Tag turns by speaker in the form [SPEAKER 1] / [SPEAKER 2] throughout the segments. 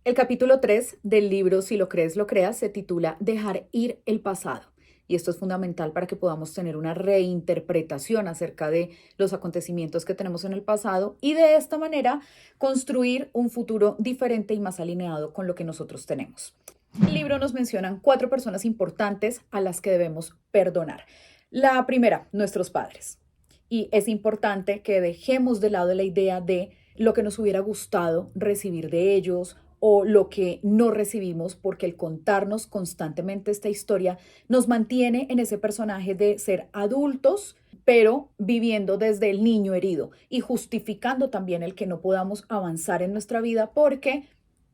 [SPEAKER 1] El capítulo 3 del libro Si lo crees, lo creas se titula Dejar ir el pasado. Y esto es fundamental para que podamos tener una reinterpretación acerca de los acontecimientos que tenemos en el pasado y de esta manera construir un futuro diferente y más alineado con lo que nosotros tenemos. El libro nos menciona 4 personas importantes a las que debemos perdonar. La primera, nuestros padres. Y es importante que dejemos de lado la idea de lo que nos hubiera gustado recibir de ellos o lo que no recibimos, porque el contarnos constantemente esta historia nos mantiene en ese personaje de ser adultos, pero viviendo desde el niño herido y justificando también el que no podamos avanzar en nuestra vida porque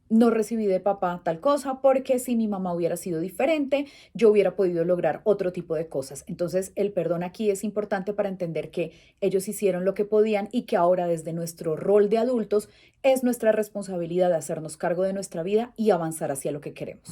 [SPEAKER 1] no recibí de papá tal cosa, porque si mi mamá hubiera sido diferente, yo hubiera podido lograr otro tipo de cosas. Entonces, el perdón aquí es importante para entender que ellos hicieron lo que podían y que ahora desde nuestro rol de adultos es nuestra responsabilidad de hacernos cargo de nuestra vida y avanzar hacia lo que queremos.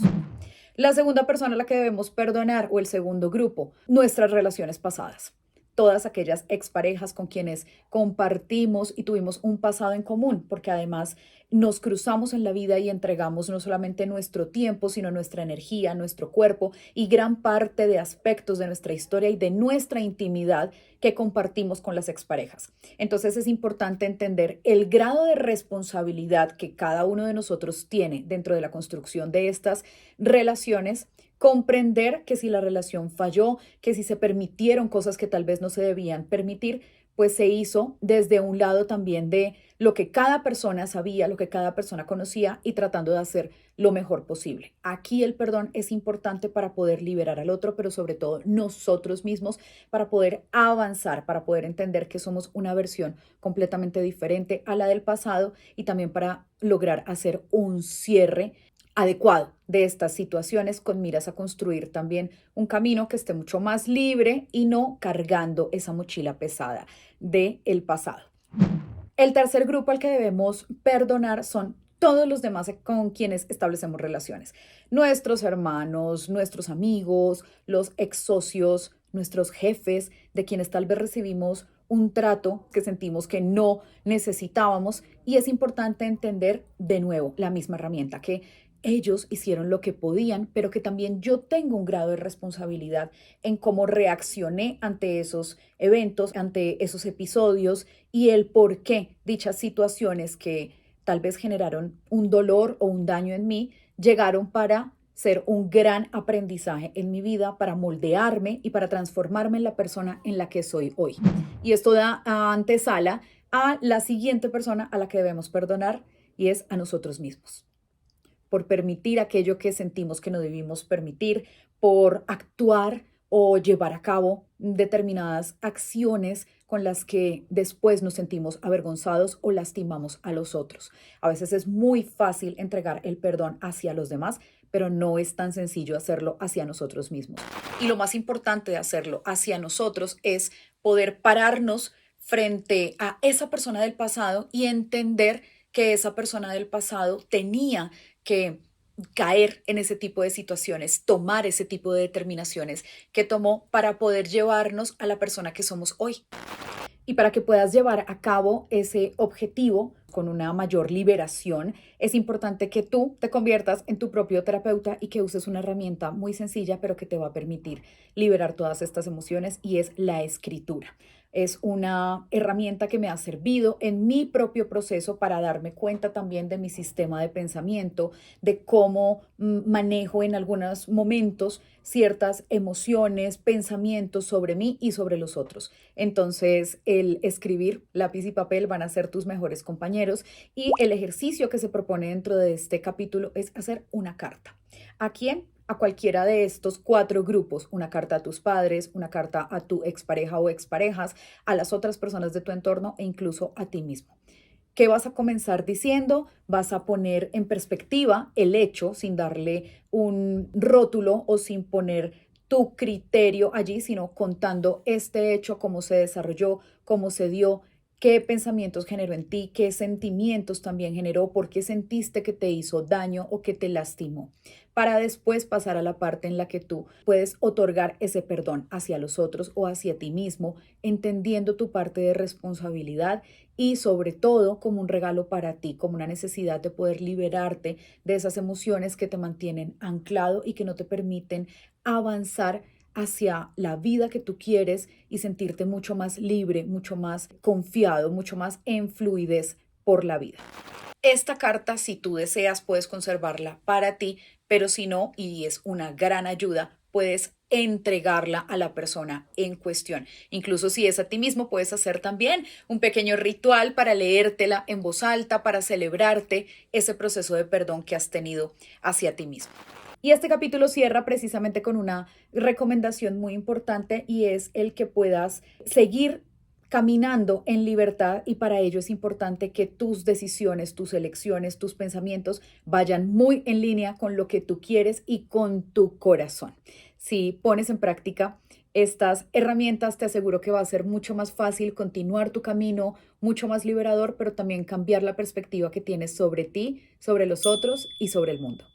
[SPEAKER 1] La segunda persona a la que debemos perdonar o el segundo grupo, nuestras relaciones pasadas. Todas aquellas exparejas con quienes compartimos y tuvimos un pasado en común, porque además nos cruzamos en la vida y entregamos no solamente nuestro tiempo, sino nuestra energía, nuestro cuerpo y gran parte de aspectos de nuestra historia y de nuestra intimidad que compartimos con las exparejas. Entonces es importante entender el grado de responsabilidad que cada uno de nosotros tiene dentro de la construcción de estas relaciones, comprender que si la relación falló, que si se permitieron cosas que tal vez no se debían permitir, pues se hizo desde un lado también de lo que cada persona sabía, lo que cada persona conocía y tratando de hacer lo mejor posible. Aquí el perdón es importante para poder liberar al otro, pero sobre todo nosotros mismos, para poder avanzar, para poder entender que somos una versión completamente diferente a la del pasado y también para lograr hacer un cierre adecuado de estas situaciones con miras a construir también un camino que esté mucho más libre y no cargando esa mochila pesada del pasado. El tercer grupo al que debemos perdonar son todos los demás con quienes establecemos relaciones. Nuestros hermanos, nuestros amigos, los ex socios, nuestros jefes, de quienes tal vez recibimos un trato que sentimos que no necesitábamos. Y es importante entender de nuevo la misma herramienta, que ellos hicieron lo que podían, pero que también yo tengo un grado de responsabilidad en cómo reaccioné ante esos eventos, ante esos episodios y el por qué dichas situaciones que tal vez generaron un dolor o un daño en mí, llegaron para ser un gran aprendizaje en mi vida, para moldearme y para transformarme en la persona en la que soy hoy. Y esto da antesala a la siguiente persona a la que debemos perdonar y es a nosotros mismos por permitir aquello que sentimos que no debimos permitir, por actuar o llevar a cabo determinadas acciones con las que después nos sentimos avergonzados o lastimamos a los otros. A veces es muy fácil entregar el perdón hacia los demás, pero no es tan sencillo hacerlo hacia nosotros mismos. Y lo más importante de hacerlo hacia nosotros es poder pararnos frente a esa persona del pasado y entender que esa persona del pasado tenía que caer en ese tipo de situaciones, tomar ese tipo de determinaciones que tomó para poder llevarnos a la persona que somos hoy. Y para que puedas llevar a cabo ese objetivo con una mayor liberación, es importante que tú te conviertas en tu propio terapeuta y que uses una herramienta muy sencilla, pero que te va a permitir liberar todas estas emociones y es la escritura. Es una herramienta que me ha servido en mi propio proceso para darme cuenta también de mi sistema de pensamiento, de cómo manejo en algunos momentos ciertas emociones, pensamientos sobre mí y sobre los otros. Entonces, el escribir, lápiz y papel van a ser tus mejores compañeros y el ejercicio que se propone dentro de este capítulo es hacer una carta. ¿A quién? A cualquiera de estos 4 grupos, una carta a tus padres, una carta a tu expareja o exparejas, a las otras personas de tu entorno e incluso a ti mismo. ¿Qué vas a comenzar diciendo? Vas a poner en perspectiva el hecho sin darle un rótulo o sin poner tu criterio allí, sino contando este hecho, cómo se desarrolló, cómo se dio, qué pensamientos generó en ti, qué sentimientos también generó, por qué sentiste que te hizo daño o que te lastimó, para después pasar a la parte en la que tú puedes otorgar ese perdón hacia los otros o hacia ti mismo, entendiendo tu parte de responsabilidad y sobre todo como un regalo para ti, como una necesidad de poder liberarte de esas emociones que te mantienen anclado y que no te permiten avanzar hacia la vida que tú quieres y sentirte mucho más libre, mucho más confiado, mucho más en fluidez por la vida. Esta carta, si tú deseas, puedes conservarla para ti, pero si no, y es una gran ayuda, puedes entregarla a la persona en cuestión. Incluso si es a ti mismo, puedes hacer también un pequeño ritual para leértela en voz alta, para celebrarte ese proceso de perdón que has tenido hacia ti mismo. Y este capítulo cierra precisamente con una recomendación muy importante y es el que puedas seguir caminando en libertad y para ello es importante que tus decisiones, tus elecciones, tus pensamientos vayan muy en línea con lo que tú quieres y con tu corazón. Si pones en práctica estas herramientas, te aseguro que va a ser mucho más fácil continuar tu camino, mucho más liberador, pero también cambiar la perspectiva que tienes sobre ti, sobre los otros y sobre el mundo.